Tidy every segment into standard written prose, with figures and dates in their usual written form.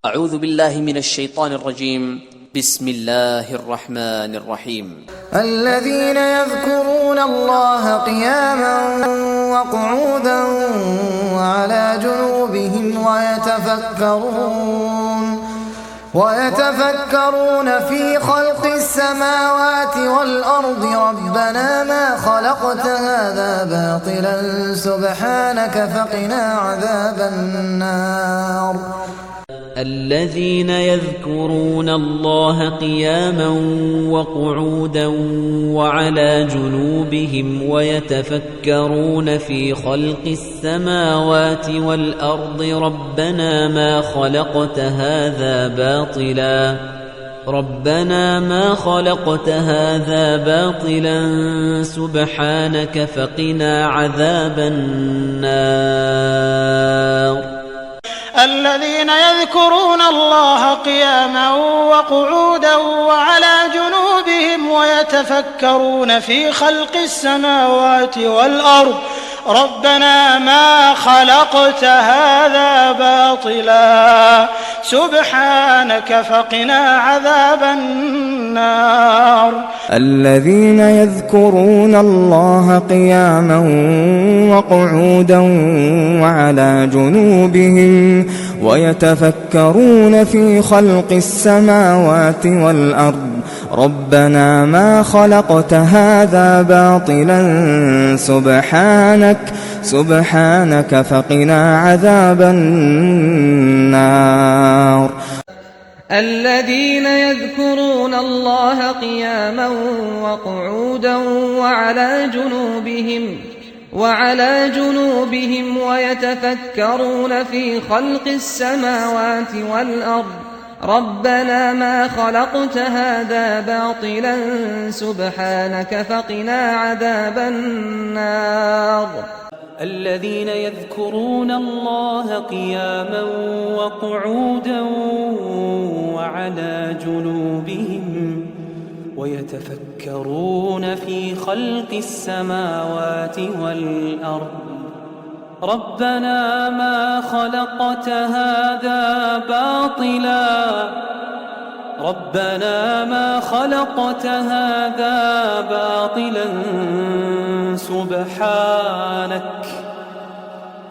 أعوذ بالله من الشيطان الرجيم. بسم الله الرحمن الرحيم. الذين يذكرون الله قياما وقعودا وعلى جنوبهم ويتفكرون في خلق السماوات والأرض ربنا ما خلقت هذا باطلا سبحانك فقنا عذاب النار. الذين يذكرون الله قياما وقعودا وعلى جنوبهم ويتفكرون في خلق السماوات والأرض ربنا ما خلقت هذا باطلا سبحانك فقنا عذاب النار. الذين يذكرون الله قياما وقعودا وعلى جنوبهم ويتفكرون في خلق السماوات والأرض ربنا ما خلقت هذا باطلا سبحانك فقنا عذاب النار. الذين يذكرون الله قياما وقعودا وعلى جنوبهم ويتفكرون في خلق السماوات والأرض ربنا ما خلقت هذا باطلا سبحانك فقنا عذاب النار. الذين يذكرون الله قياما وقعودا وعلى جنوبهم ويتفكرون في خلق السماوات والأرض ربنا ما خلقت هذا باطلا سبحانك فقنا عذاب النار. الذين يذكرون الله قياما وقعودا وعلى جنوبهم ويتفكرون في خلق السماوات والأرض ربنا ما خلقت هذا باطلا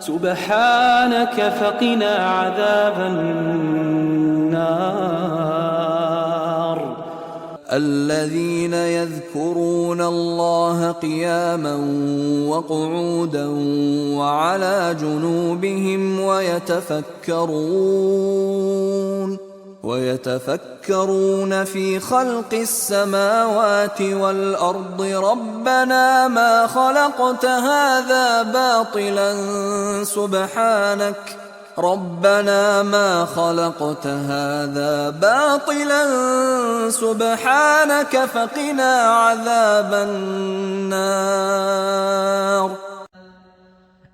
سبحانك فقنا عذاب النار. الذين يذكرون الله قياما وقعودا وعلى جنوبهم ويتفكرون في خلق السماوات والأرض ربنا ما خلقت هذا باطلا سبحانك فقنا عذاب النار.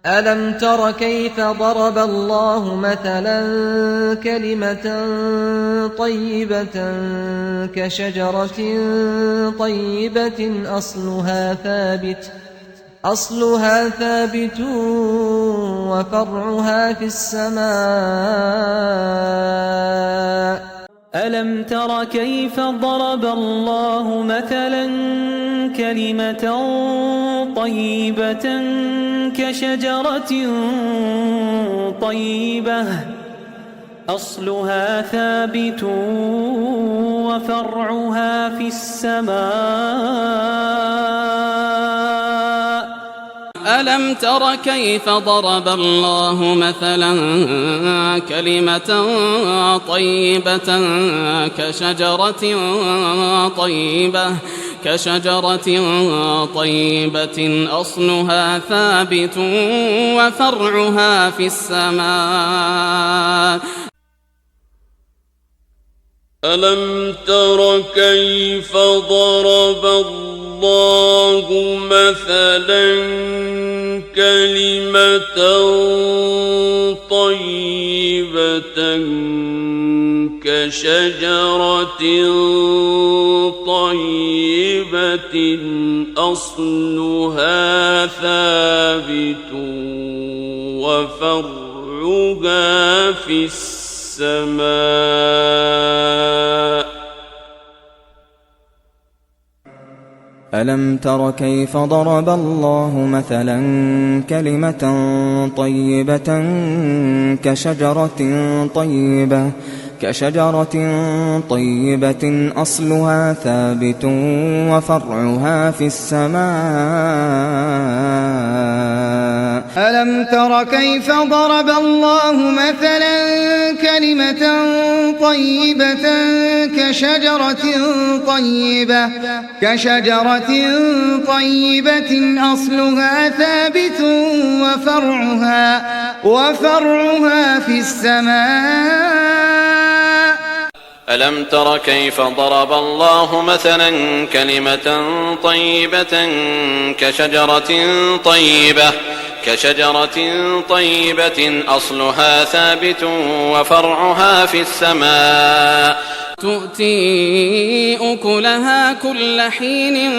ألم تر كيف ضرب الله مثلا كلمة طيبة كشجرة طيبة أصلها ثابت وفرعها في السماء. ألم تر كيف ضرب الله مثلا كلمة طيبة كشجرة طيبة أصلها ثابت وفرعها في السماء. ألم تر كيف ضرب الله مثلا كلمة طيبة كشجرة طيبة أصلها ثابت وفرعها في السماء. ألم تر كيف ضرب الله مثلا كلمة طيبة كشجرة طيبة أصلها ثابت وفرعها في السماء. السماء ألم تر كيف ضرب الله مثلا كلمة طيبة كشجرة طيبة أصلها ثابت وفرعها في السماء. ألم تر كيف ضرب الله مثلا كلمة طيبة كشجرة طيبة أصلها ثابت وفرعها في السماء. ألم تر كيف ضرب الله مثلا كلمة طيبة كشجرة طيبة أصلها ثابت وفرعها في السماء. تؤتي أكلها كل حين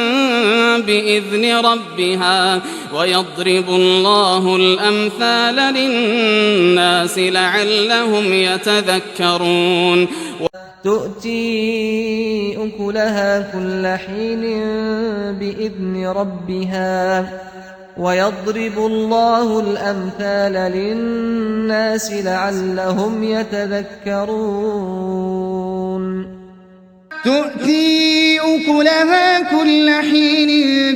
بإذن ربها ويضرب الله الأمثال للناس لعلهم يتذكرون. تؤتي أكلها كل حين بإذن ربها ويضرب الله الأمثال للناس لعلهم يتذكرون. تؤتي أكلها كل حين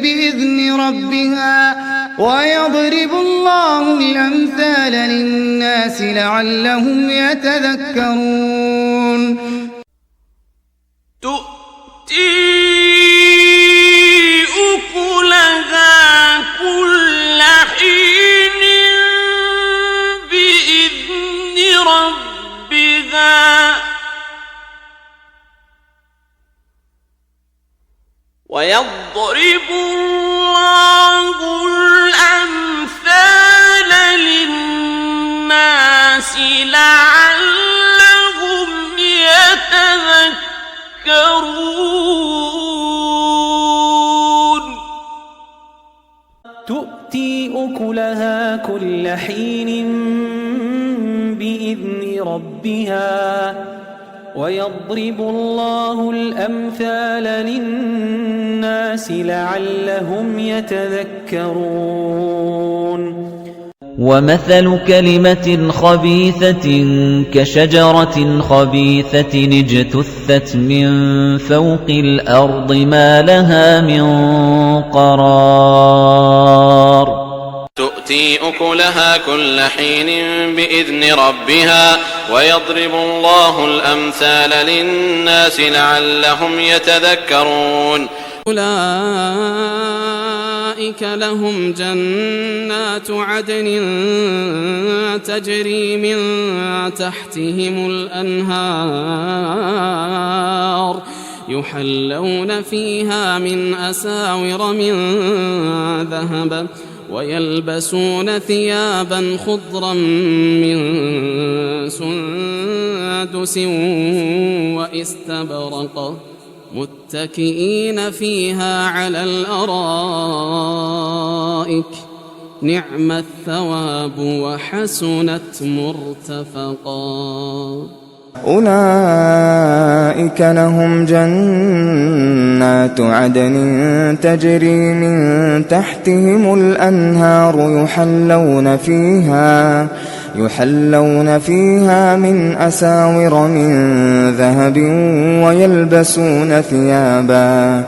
بإذن ربها ويضرب الله الأمثال للناس لعلهم يتذكرون. تؤتي أكلها كل حين بإذن ربها ويضرب الله الأمثال للناس لعلهم يتذكرون. تؤتي أكلها كل حين بإذن ربها ويضرب الله الأمثال للناس لعلهم يتذكرون. ومثل كلمة خبيثة كشجرة خبيثة اجتثت من فوق الأرض ما لها من قرار. تؤتي أكلها كل حين بإذن ربها ويضرب الله الأمثال للناس لعلهم يتذكرون. أولئك لهم جنات عدن تجري من تحتهم الأنهار يحلون فيها من أساور من ذهب ويلبسون ثيابا خضرا من سندس واستبرق متكئين فيها على الأرائك نعم الثواب وحسنت مرتفقا. أولئك لهم جنات عدن تجري من تحتهم الأنهار يحلون فيها من أساور من ذهب ويلبسون ثيابا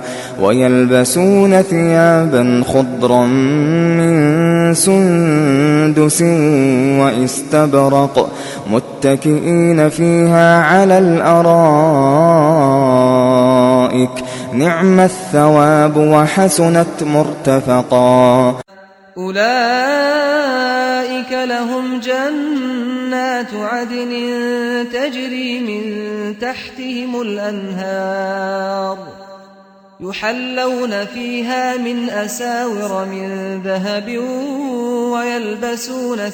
خضرا من سندس واستبرق متكئين فيها على الأرائك نعم الثواب وحسنت مرتفقا. أولئك لهم جنات عدن تجري من تحتهم الأنهار يحلون فيها من أساور من ذهب ويلبسون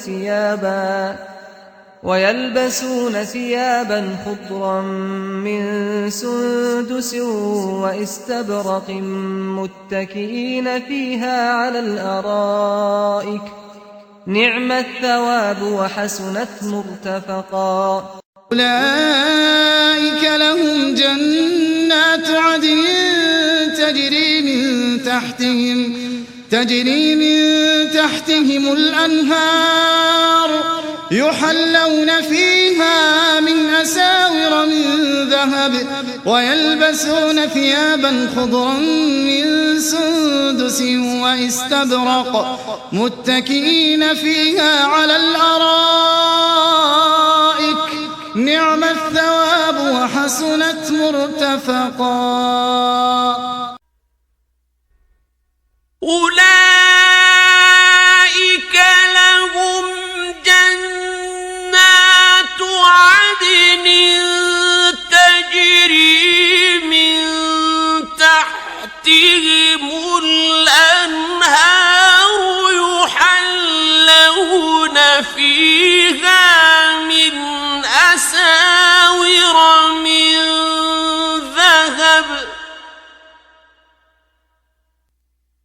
ثيابا خضرا من سندس واستبرق متكئين فيها على الأرائك نعم الثواب وحسنت مرتفقا. أولئك لهم جنات عدن تجري من تحتهم الأنهار يحلون فيها من أساور من ذهب ويلبسون ثيابا خضرا من سندس واستبرق متكئين فيها على الأرائك نعم الثواب وحسنت مرتفقا. أولئك لهم جنات عدن تجري من تحتهم الأنهار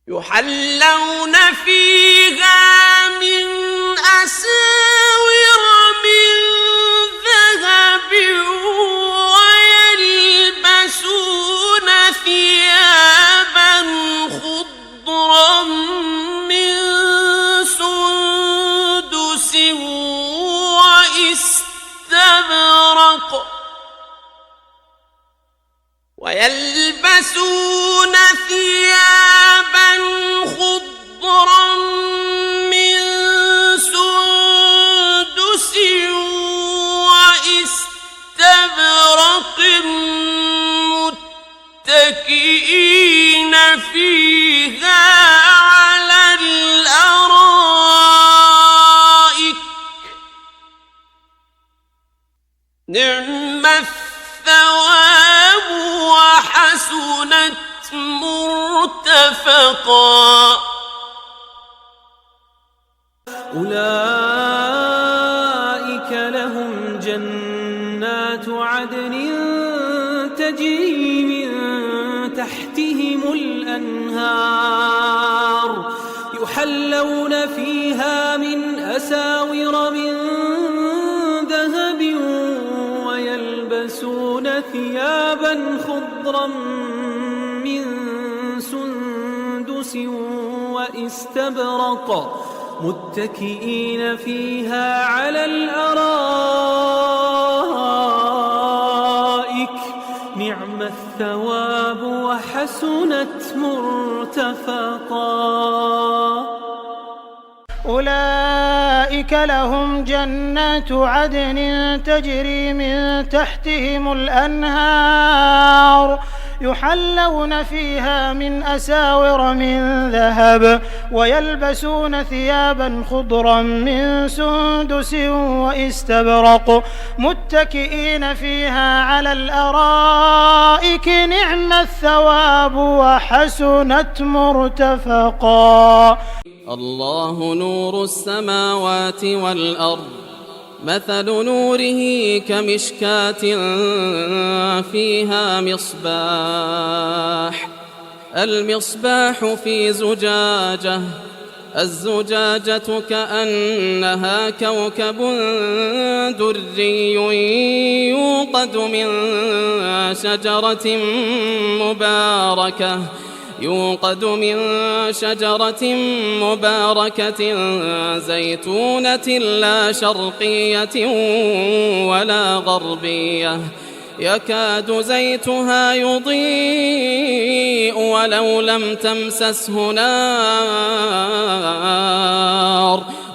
يحلون فيها من أساور من ذهب ويلبسون ثيابا خضرا من سندس واستبرق متكئين فيها على الأرائك نعم الثواب وحسنت مرتفقا. أولئك لهم جنات عدن تجري من تحتهم الأنهار يحلون فيها من أساور من ذهب ويلبسون ثيابا خضرا من سندس واستبرق متكئين فيها على الأرائك نعم الثواب وحسنت مرتفقا. أولئك لهم جنات عدن تجري من تحتهم الأنهار يحلون فيها من أساور من ذهب ويلبسون ثيابا خضرا من سندس واستبرق متكئين فيها على الأرائك نعم الثواب وحسنت مرتفقا. الله نور السماوات والأرض مثل نوره كمشكاة فيها مصباح المصباح في زجاجة الزجاجة كأنها كوكب دري يوقد من شجرة مباركة زيتونة لا شرقية ولا غربية يكاد زيتها يضيء ولو لم تمسسه نار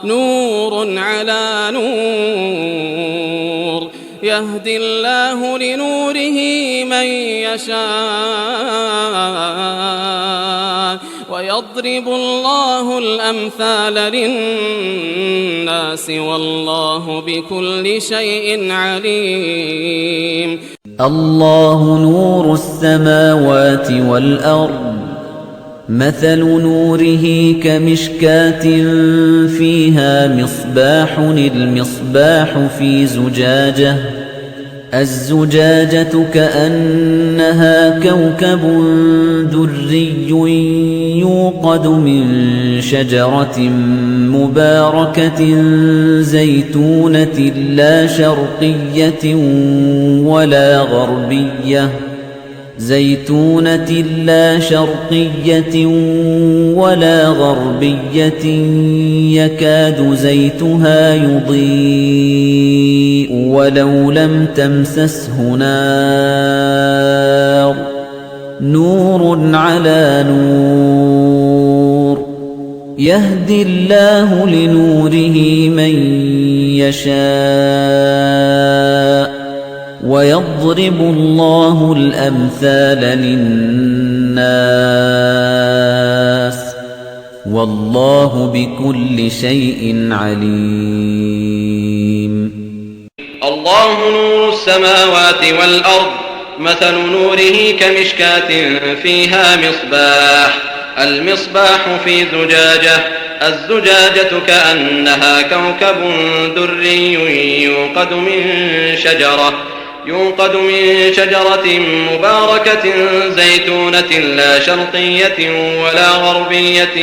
نور على نور يهدي الله لنوره من يشاء ويضرب الله الأمثال للناس والله بكل شيء عليم. الله نور السماوات والأرض مثل نوره كمشكاة فيها مصباح المصباح في زجاجة الزجاجة كأنها كوكب دري يوقد من شجرة مباركة زيتونة لا شرقية ولا غربية يكاد زيتها يضيء ولو لم تمسسه نار نور على نور يهدي الله لنوره من يشاء ويضرب الله الأمثال للناس والله بكل شيء عليم. الله نور السماوات والأرض مثل نوره كمشكاة فيها مصباح المصباح في زجاجة الزجاجة كأنها كوكب دري يوقد من شجرة مباركة زيتونة لا شرقية ولا غربية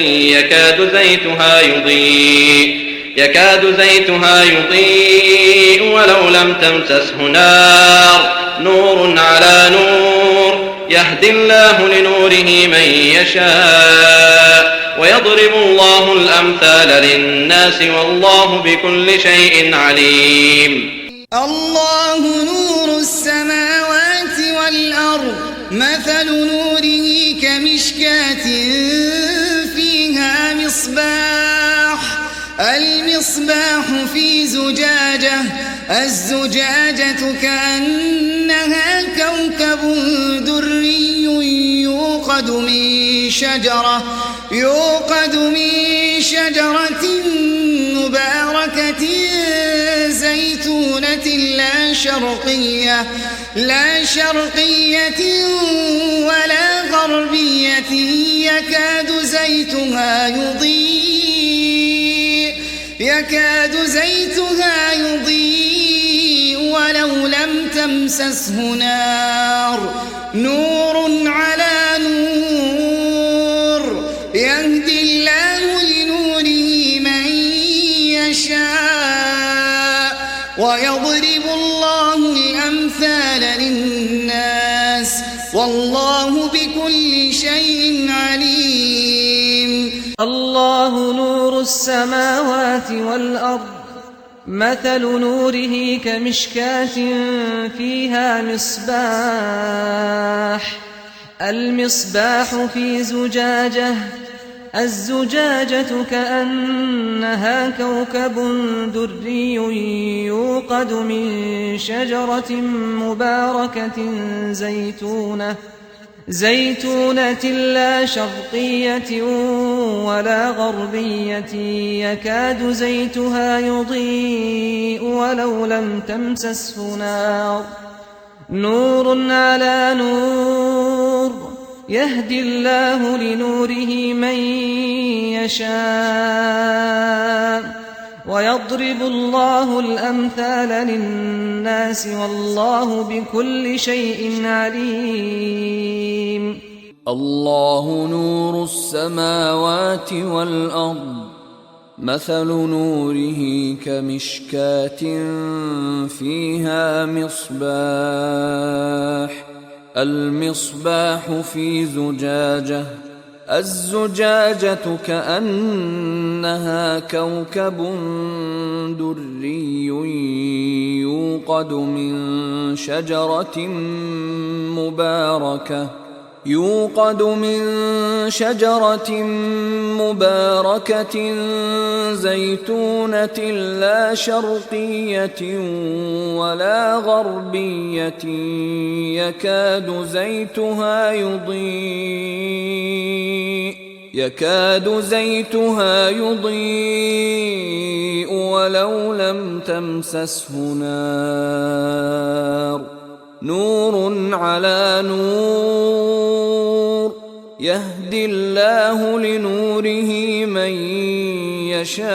يكاد زيتها يضيء ولو لم تمسسه نار نور على نور يهدي الله لنوره من يشاء ويضرب الله الأمثال للناس والله بكل شيء عليم. الله نور السماوات والأرض مثل نوره كمشكاة فيها مصباح المصباح في زجاجة الزجاجة كأنها كوكب دري يوقد من شجرة مباركة زيتونة لا شرقية ولا غربية يكاد زيتها يضيء ولو لم تمسسه نار نور على نور يهدي الله لنوره من يشاء ويضرب الله الأمثال للناس والله بكل شيء عليم. الله نور السماوات والأرض مثل نوره كمشكاة فيها مصباح المصباح في زجاجة الزجاجة كأنها كوكب دري يوقد من شجرة مباركة زيتونة لا شرقية ولا غربية يكاد زيتها يضيء ولو لم تمسسه نار نور على نور يهدي الله لنوره من يشاء ويضرب الله الأمثال للناس والله بكل شيء عليم. الله نور السماوات والأرض مثل نوره كمشكاة فيها مصباح المصباح في زجاجة الزجاجة كأنها كوكب دري يوقد من شجرة مباركة زيتونة لا شرقية ولا غربية يكاد زيتها يضيء ولو لم تمسسه نار نور على نور يهدي الله لنوره من يشاء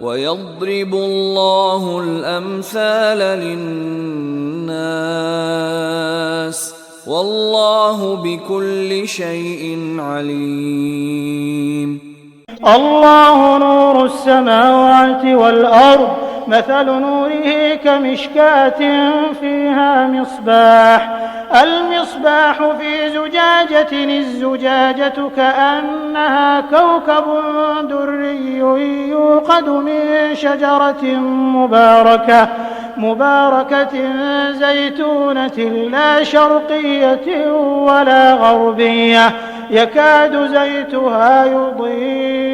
ويضرب الله الأمثال للناس والله بكل شيء عليم. الله نور السماوات والأرض مثل نوره كمشكاة فيها مصباح المصباح في زجاجة الزجاجة كأنها كوكب دري يوقد من شجرة مباركة زيتونة لا شرقية ولا غربية يكاد زيتها يضيء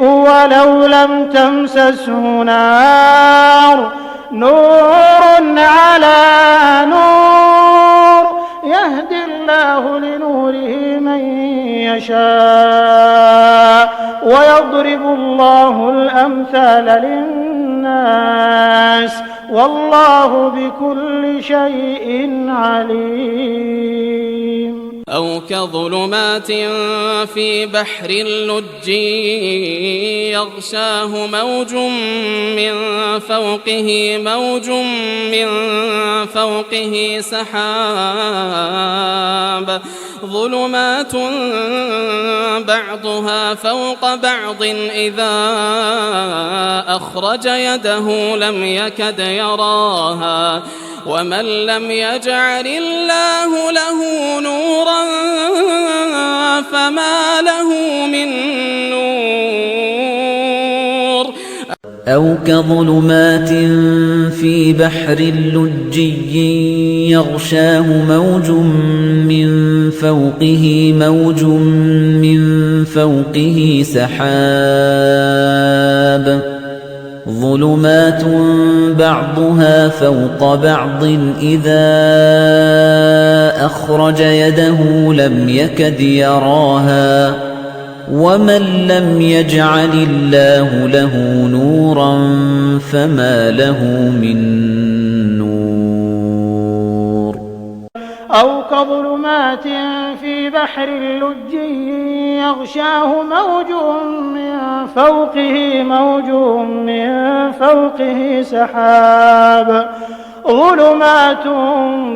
ولو لم تمسسه نار على نور يهدي الله لنوره من يشاء ويضرب الله الأمثال للناس والله بكل شيء عليم. أو كظلمات في بحر اللج يغشاه موج من فوقه سحاب ظلمات بعضها فوق بعض إذا أخرج يده لم يكد يراها ومن لم يجعل الله له نورا فما له من نور. أو كظلمات في بحر اللجي يغشاه موج من فوقه سحاب ظلمات بعضها فوق بعض إذا أخرج يده لم يكد يراها ومن لم يجعل الله له نورا فما له من نور. أو كظلمات في بحر اللجي يغشاه موج من فوقه سحاب ظلمات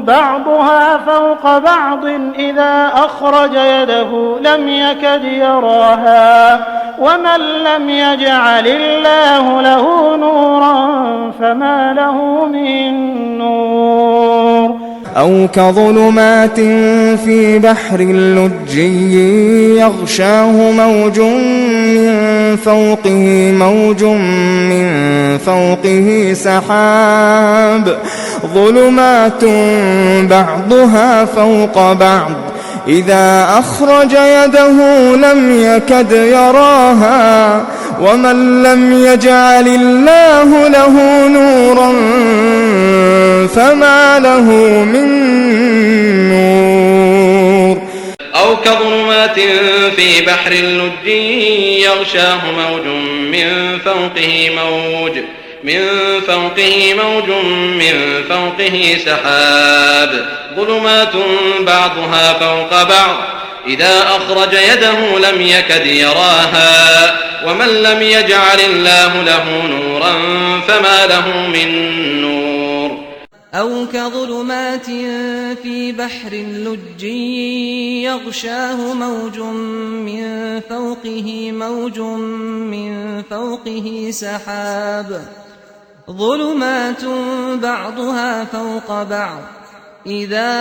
بعضها فوق بعض إذا أخرج يده لم يكد يراها ومن لم يجعل الله له نورا فما له من نور. أو كظلمات في بحر اللجي يغشاه موج من فوقه سحاب ظلمات بعضها فوق بعض إذا أخرج يده لم يكد يراها ومن لم يجعل الله له نورا فما له من نور. أو كظلمات في بحر اللج يغشاه موج من فوقه سحاب ظلمات بعضها فوق بعض إذا أخرج يده لم يكد يراها ومن لم يجعل الله له نورا فما له من نور. أو كظلمات في بحر اللجي يغشاه موج من فوقه سحاب ظلمات بعضها فوق بعض إذا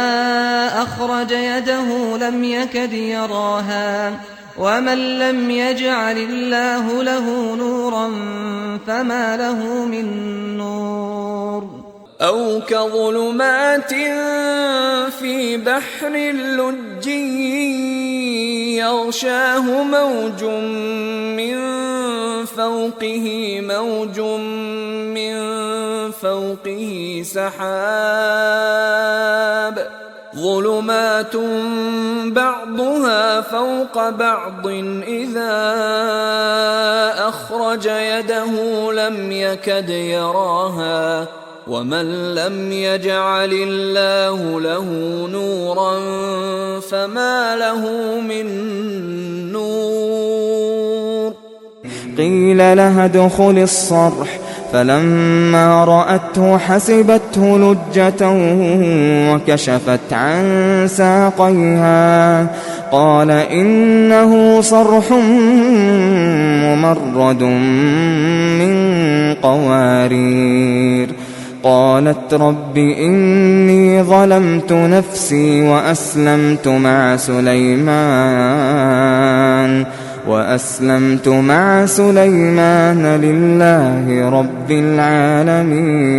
أخرج يده لم يكد يراها ومن لم يجعل الله له نورا فما له من نور. أو كظلمات في بحر اللجي يغشاه موج من فوقه سحاب ظلمات بعضها فوق بعض إذا أخرج يده لم يكد يراها ومن لم يجعل الله له نورا فما له من نور. قيل لها ادخل الصرح فلما رأته حسبته لجة وكشفت عن ساقيها قال إنه صرح ممرد من قوارير قالت رب إني ظلمت نفسي وأسلمت مع سليمان لله رب العالمين.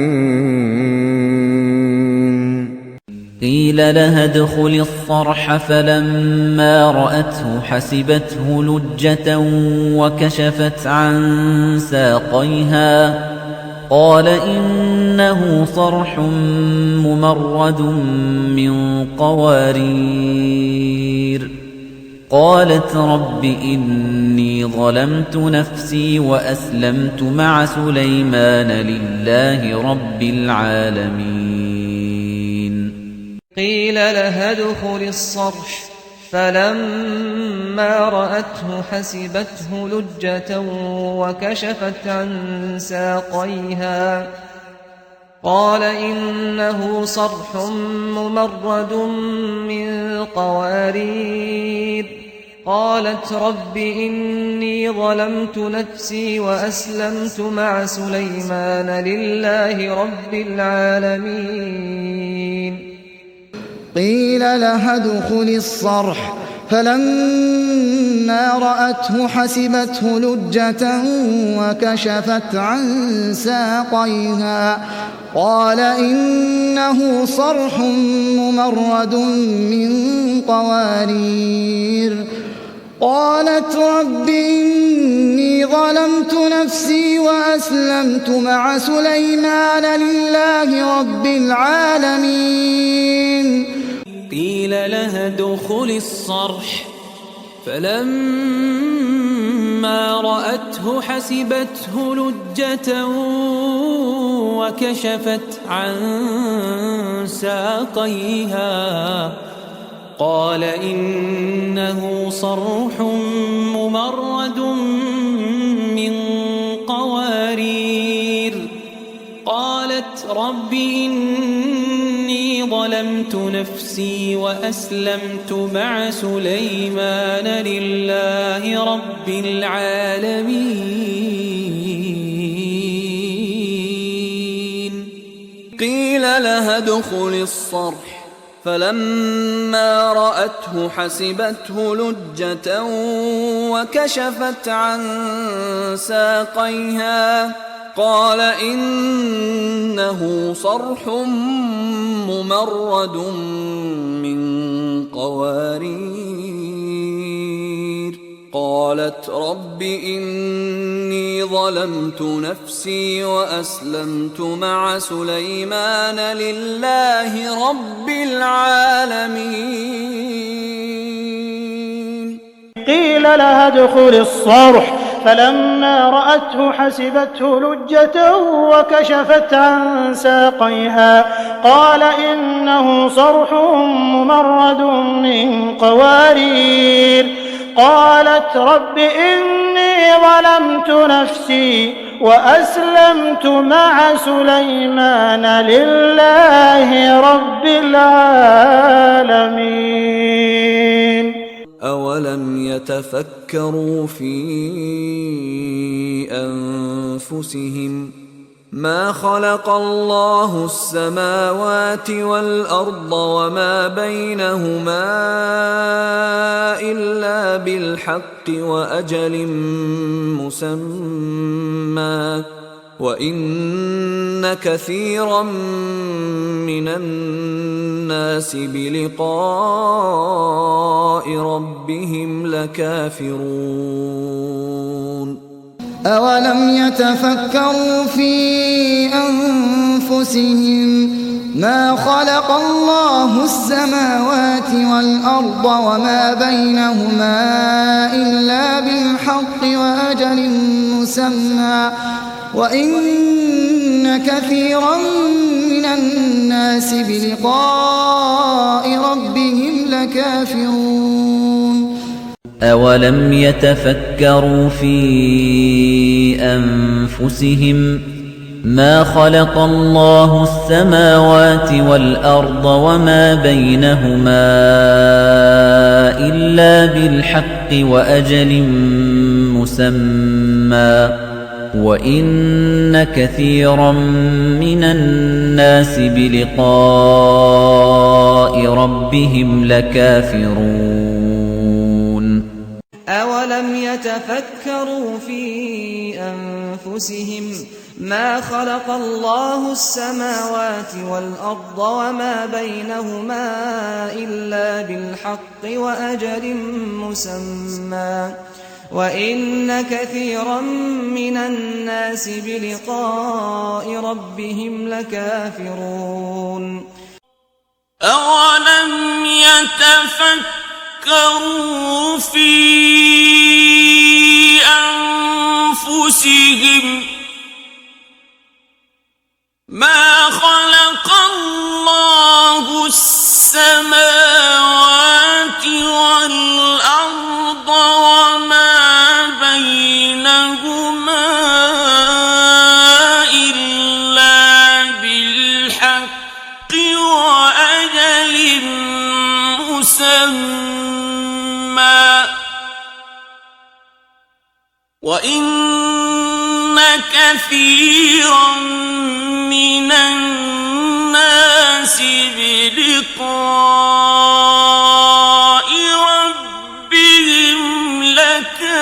قيل لها ادخل الصرح فلما رأته حسبته لجة وكشفت عن ساقيها قال إنه صرح ممرد من قوارير قالت رب إني ظلمت نفسي وأسلمت مع سليمان لله رب العالمين. قيل لها ادخل الصرح فلما رأته حسبته لجة وكشفت عن ساقيها قال إنه صرح ممرد من قوارير قالت رب إني ظلمت نفسي وأسلمت مع سليمان لله رب العالمين. قيل لها ادخل الصرح فلما رأته حسبته لجة وكشفت عن ساقيها قال إنه صرح ممرد من قوارير قالت رب إني ظلمت نفسي وأسلمت مع سليمان لله رب العالمين. قيل لها ادخل الصرح فلما رأته حسبته لجة وكشفت عن ساقيها قال إنه صرح ممرد من قوارير قالت رب إني ظلمت نفسي وأسلمت مع سليمان لله رب العالمين. قيل لها ادخل الصرح فلما رأته حسبته لجة وكشفت عن ساقيها قال إنه صرح ممرد من قوارير قالت رب إني ظلمت نفسي وأسلمت مع سليمان لله رب العالمين. قيل لها ادخل الصرح فلما رأته حسبته لجة وكشفت عن ساقيها قال إنه صرح ممرد من قوارير قالت رب إني ظلمت نفسي وأسلمت مع سليمان لله رب العالمين. أولم يتفكروا في أنفسهم ما خلق الله السماوات والأرض وما بينهما إلا بالحق وأجل مسمى وإن كثيرا من الناس بلقاء ربهم لكافرون. أولم يتفكروا في أنفسهم ما خلق الله السماوات والأرض وما بينهما إلا بالحق وأجل مسمى وإن كثيرا من الناس بلقاء ربهم لكافرون. أولم يتفكروا في أنفسهم ما خلق الله السماوات والأرض وما بينهما إلا بالحق وأجل مسمى وإن كثيرا من الناس بلقاء ربهم لكافرون أولم يتفكروا في أنفسهم ما خلق الله السماوات والأرض وما بينهما إلا بالحق وأجل مسمى وإن كثيرا من الناس بلقاء ربهم لكافرون أولم يتفكروا في أنفسهم ما خلق الله السماوات والأرض وما بينهما إلا بالحق وأجل مسمى وإن كثيرا من الناس بلقاء ربهم لكافرون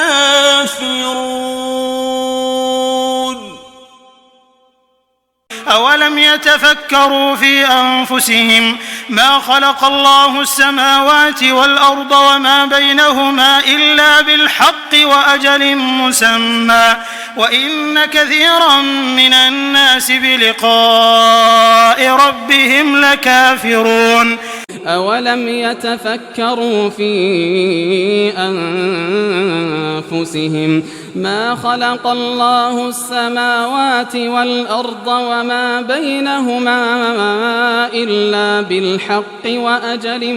أولم يتفكروا في أنفسهم ما خلق الله السماوات والأرض وما بينهما إلا بالحق وأجل مسمى وإن كثيرا من الناس بلقاء ربهم لكافرون أولم يتفكروا في أنفسهم ما خلق الله السماوات والأرض وما بينهما إلا بالحق وأجل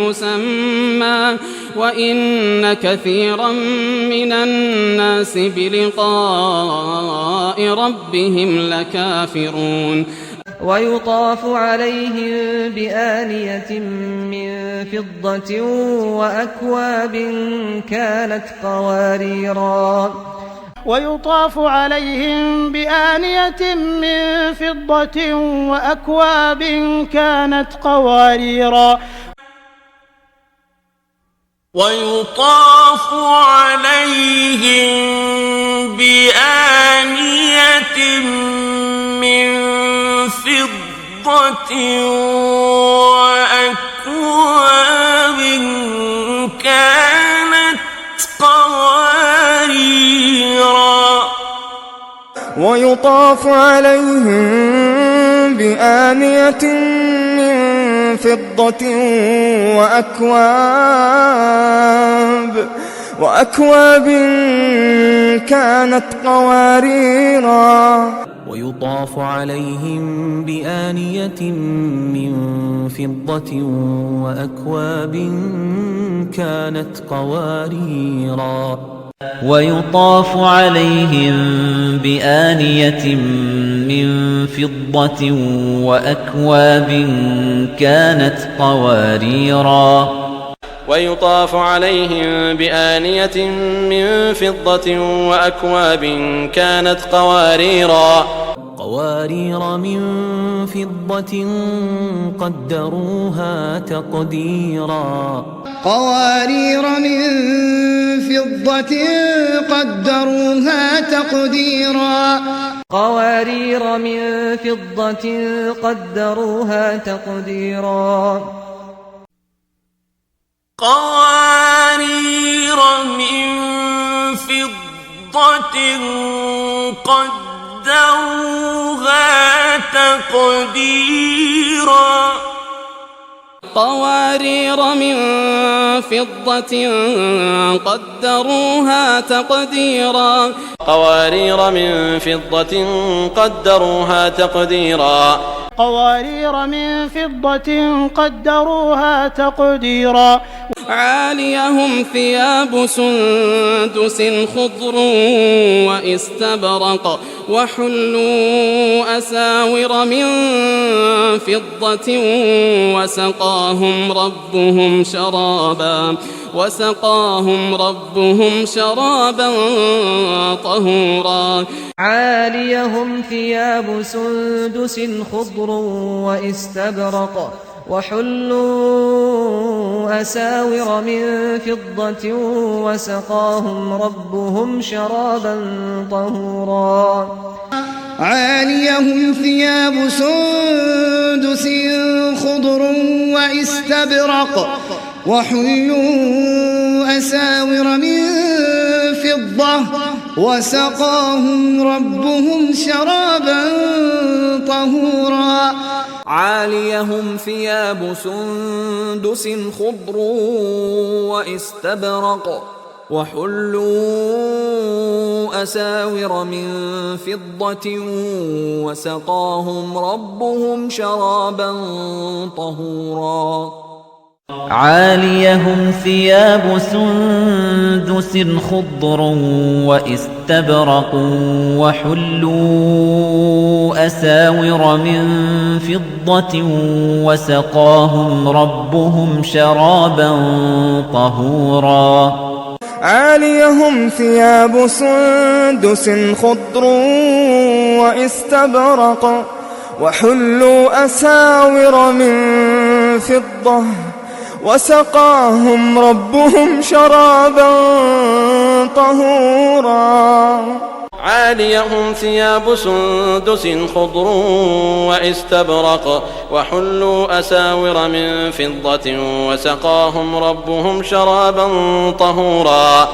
مسمى وإن كثيرا من الناس بلقاء ربهم لكافرون ويطاف عليهم بآنية من فضة وأكواب كانت قواريرا ويطاف عليهم بآنية من فضة وأكواب كانت قواريرا ويطاف عليهم بآنية من فضة وأكواب كانت قواريرا ويطاف عليهم بآنية من فضة وأكواب كانت قواريرا ويطاف عليهم بآنية من فضة وأكواب كانت قواريرا ويطاف عليهم بآنية من فضة وأكواب كانت قواريرا ويطاف عليهم بآنية من فضة وأكواب كانت قواريرا من فضة قدروها تقديرا قوارير من فضة قدروها تقديرا قوارير من فضة قدروها تقديرا قوارير من فضة قدروها تقديرا قوارير من فضة قدروها تقديرا قوارير من فضة قدروها تقديرا قوارير من فضة قدروها تقديرا عاليهم ثياب سندس خضر وإستبرق وحلوا أساور من فضة وسقاهم ربهم شرابا طهورا عاليهم ثياب سندس خضر وإستبرق وحلوا أساور من فضة وسقاهم ربهم شرابا طهورا عاليهم ثياب سندس خضر وإستبرق وحلوا أساور من فضة وسقاهم ربهم شرابا طهورا عاليهم ثياب سندس خضر وإستبرق وحلوا أساور من فضة وسقاهم ربهم شرابا طهورا عاليهم ثياب سندس خضر وإستبرق وحلوا أساور من فضة وسقاهم ربهم شرابا طهورا عاليهم ثياب سندس خضر وإستبرق وحلوا أساور من فضة وسقاهم ربهم شرابا طهورا عاليهم ثياب سندس خضر وإستبرق وحلوا أساور من فضة وسقاهم ربهم شرابا طهورا